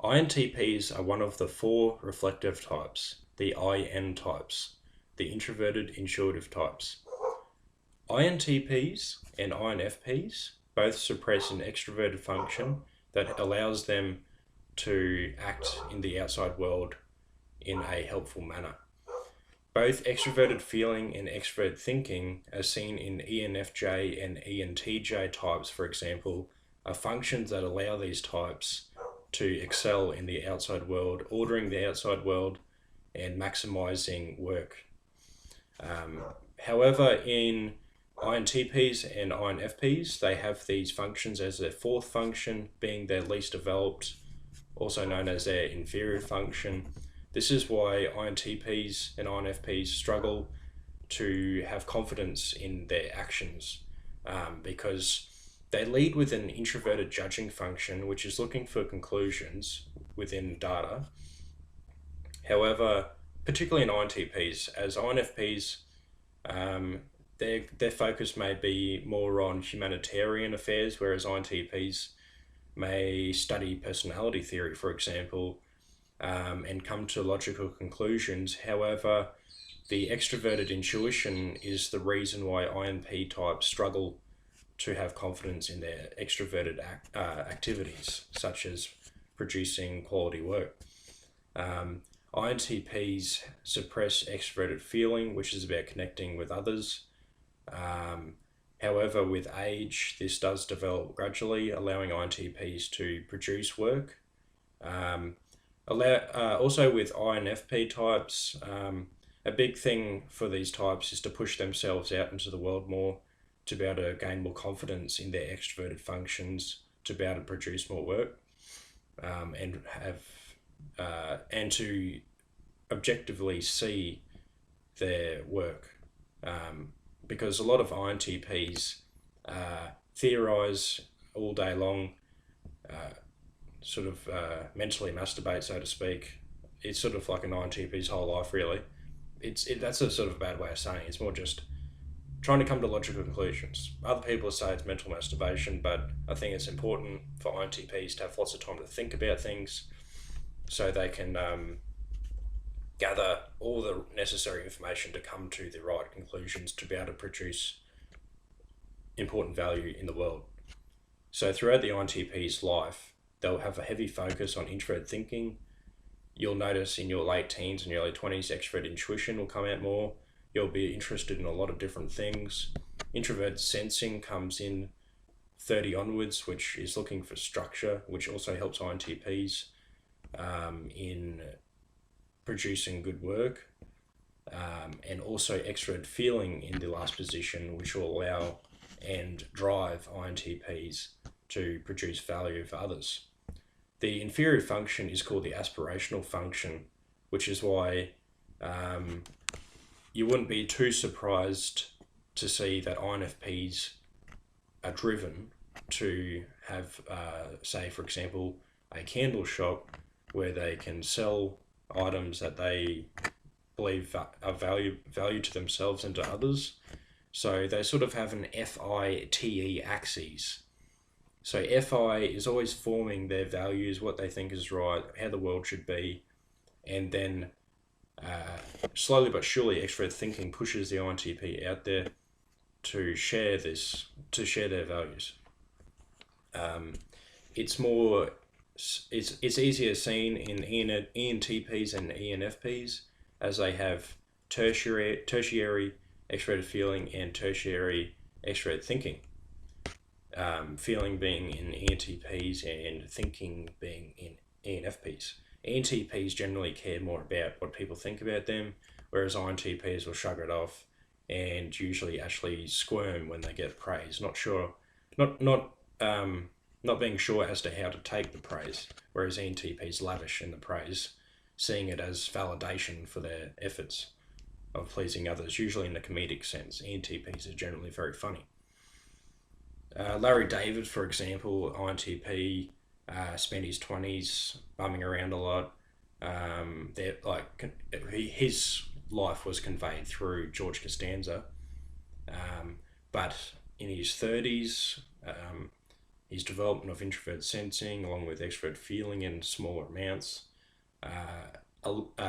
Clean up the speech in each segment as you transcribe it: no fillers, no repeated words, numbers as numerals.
INTPs are one of the four reflective types, the IN types, the introverted intuitive types. INTPs and INFPs both suppress an extroverted function that allows them to act in the outside world in a helpful manner. Both extroverted feeling and extrovert thinking, as seen in ENFJ and ENTJ types, for example, are functions that allow these types to excel in the outside world, ordering the outside world and maximizing work. However, in INTPs and INFPs, they have these functions as their fourth function, being their least developed, also known as their inferior function. This is why INTPs and INFPs struggle to have confidence in their actions, because they lead with an introverted judging function, which is looking for conclusions within data. However, particularly in INTPs, as INFPs, their focus may be more on humanitarian affairs, whereas INTPs may study personality theory, for example, and come to logical conclusions. However, the extroverted intuition is the reason why INP types struggle to have confidence in their extroverted activities, such as producing quality work. INTPs suppress extroverted feeling, which is about connecting with others. However, with age, this does develop gradually, allowing INTPs to produce work. Also with INFP types, a big thing for these types is to push themselves out into the world more, to be able to gain more confidence in their extroverted functions, to be able to produce more work, and to objectively see their work. Because a lot of INTPs theorize all day long, mentally masturbate, so to speak. It's sort of like an INTP's whole life, really. That's a sort of bad way of saying it. It's more just trying to come to logical conclusions. Other people say it's mental masturbation, but I think it's important for INTPs to have lots of time to think about things, so they can gather all the necessary information to come to the right conclusions to be able to produce important value in the world. So throughout the INTP's life, they'll have a heavy focus on introvert thinking. You'll notice in your late teens and your early 20s, extrovert intuition will come out more. You'll be interested in a lot of different things. Introvert sensing comes in 30 onwards, which is looking for structure, which also helps INTPs in producing good work. And also extrovert feeling in the last position, which will allow and drive INTPs to produce value for others. The inferior function is called the aspirational function, which is why you wouldn't be too surprised to see that INFPs are driven to have, say, for example, a candle shop where they can sell items that they believe are value to themselves and to others. So they sort of have an FITE axis. So FI is always forming their values, what they think is right, how the world should be, and then slowly but surely extrovert thinking pushes the INTP out there to share their values. It's easier seen in ENTPs and ENFPs, as they have tertiary extroverted feeling and tertiary extroverted thinking. Feeling being in ENTPs and thinking being in ENFPs. ENTPs generally care more about what people think about them, whereas INTPs will shrug it off and usually actually squirm when they get praise. Not being sure as to how to take the praise, whereas ENTPs lavish in the praise, seeing it as validation for their efforts of pleasing others, usually in a comedic sense. ENTPs are generally very funny. Larry David, for example, INTP, spent his 20s bumming around a lot. His life was conveyed through George Costanza, but in his 30s, his development of introvert sensing, along with extrovert feeling in smaller amounts,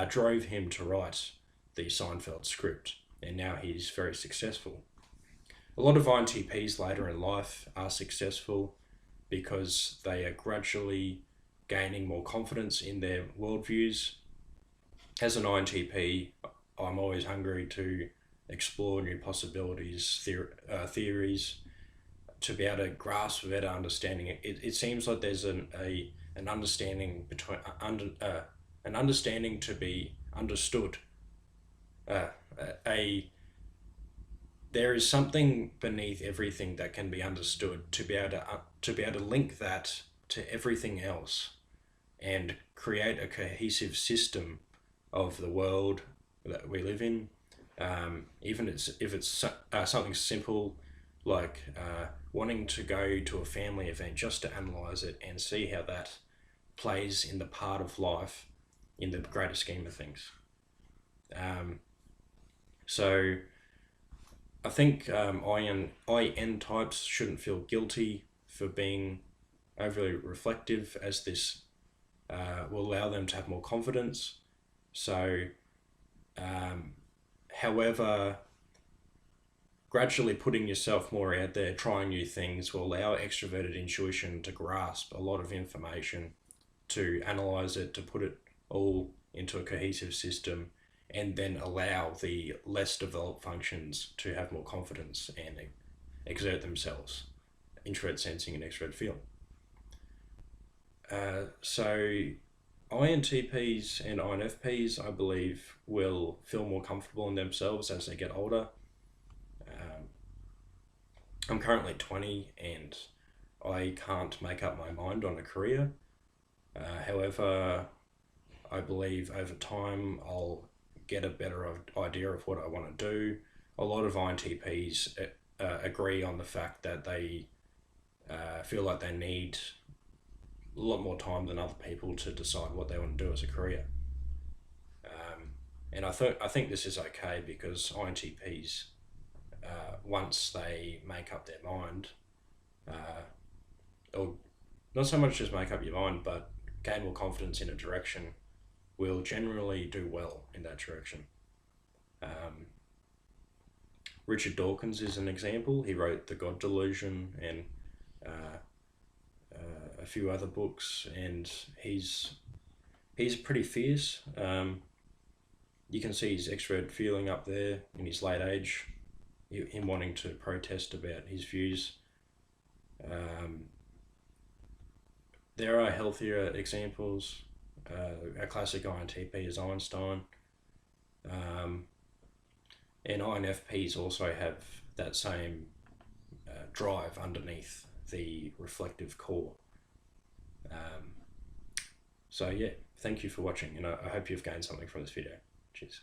drove him to write the Seinfeld script, and now he's very successful. A lot of INTPs later in life are successful because they are gradually gaining more confidence in their worldviews. As an INTP, I'm always hungry to explore new possibilities, theories, to be able to grasp a better understanding. It seems like there's an understanding between an understanding to be understood. Uh, a There is something beneath everything that can be understood to be able to link that to everything else and create a cohesive system of the world that we live in. Even if it's something simple like wanting to go to a family event just to analyze it and see how that plays in the part of life in the greater scheme of things. So I think IN types shouldn't feel guilty for being overly reflective, as this will allow them to have more confidence. So, however, gradually putting yourself more out there, trying new things, will allow extroverted intuition to grasp a lot of information, to analyze it, to put it all into a cohesive system, and then allow the less developed functions to have more confidence and exert themselves, introvert sensing and extrovert feeling. So INTPs and INFPs, I believe, will feel more comfortable in themselves as they get older. I'm currently 20 and I can't make up my mind on a career. However, I believe over time I'll get a better idea of what I want to do. A lot of INTPs agree on the fact that they feel like they need a lot more time than other people to decide what they want to do as a career. And I think this is okay, because INTPs, once they make up their mind, or not so much just make up your mind, but gain more confidence in a direction, will generally do well in that direction. Richard Dawkins is an example. He wrote The God Delusion and a few other books, and he's pretty fierce. You can see his extrovert feeling up there in his late age, him wanting to protest about his views. There are healthier examples. A classic INTP is Einstein. And INFPs also have that same drive underneath the reflective core. So yeah, thank you for watching, and I hope you've gained something from this video. Cheers.